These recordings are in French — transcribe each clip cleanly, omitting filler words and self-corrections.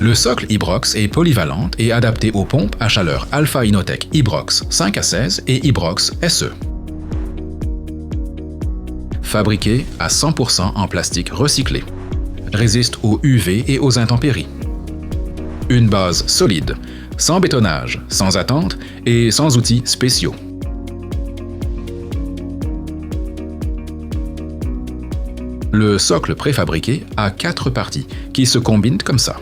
Le socle Ibrox est polyvalente et adapté aux pompes à chaleur Alpha Inotec Ibrox 5 à 16 et Ibrox SE. Fabriqué à 100% en plastique recyclé. Résiste aux UV et aux intempéries. Une base solide, sans bétonnage, sans attente et sans outils spéciaux. Le socle préfabriqué a 4 parties qui se combinent comme ça.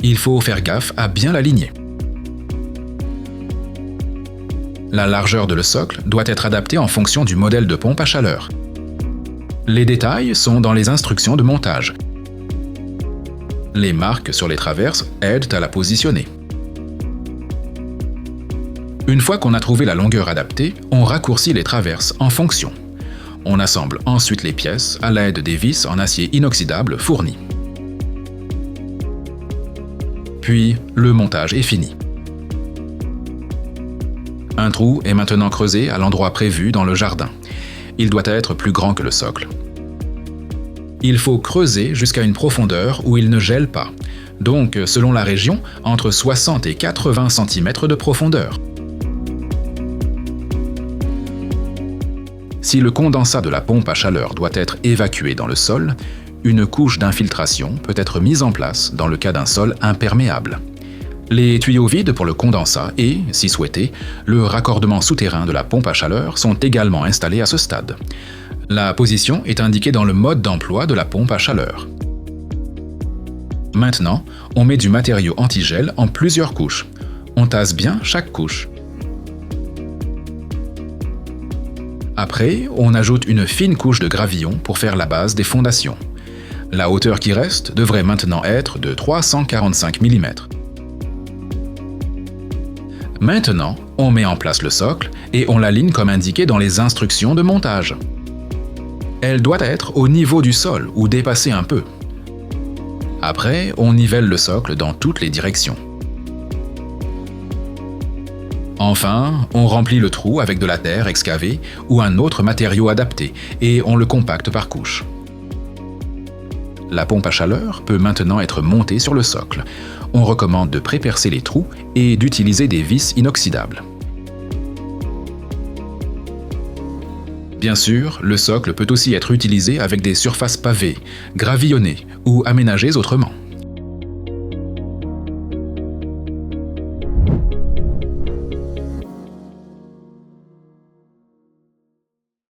Il faut faire gaffe à bien l'aligner. La largeur de le socle doit être adaptée en fonction du modèle de pompe à chaleur. Les détails sont dans les instructions de montage. Les marques sur les traverses aident à la positionner. Une fois qu'on a trouvé la longueur adaptée, on raccourcit les traverses en fonction. On assemble ensuite les pièces à l'aide des vis en acier inoxydable fournies. Puis, le montage est fini. Un trou est maintenant creusé à l'endroit prévu dans le jardin. Il doit être plus grand que le socle. Il faut creuser jusqu'à une profondeur où il ne gèle pas, donc selon la région, entre 60 et 80 cm de profondeur. Si le condensat de la pompe à chaleur doit être évacué dans le sol, une couche d'infiltration peut être mise en place dans le cas d'un sol imperméable. Les tuyaux vides pour le condensat et, si souhaité, le raccordement souterrain de la pompe à chaleur sont également installés à ce stade. La position est indiquée dans le mode d'emploi de la pompe à chaleur. Maintenant, on met du matériau anti-gel en plusieurs couches. On tasse bien chaque couche. Après, on ajoute une fine couche de gravillon pour faire la base des fondations. La hauteur qui reste devrait maintenant être de 345 mm. Maintenant, on met en place le socle et on l'aligne comme indiqué dans les instructions de montage. Elle doit être au niveau du sol ou dépasser un peu. Après, on nivelle le socle dans toutes les directions. Enfin, on remplit le trou avec de la terre excavée ou un autre matériau adapté et on le compacte par couche. La pompe à chaleur peut maintenant être montée sur le socle. On recommande de pré-percer les trous et d'utiliser des vis inoxydables. Bien sûr, le socle peut aussi être utilisé avec des surfaces pavées, gravillonnées ou aménagées autrement.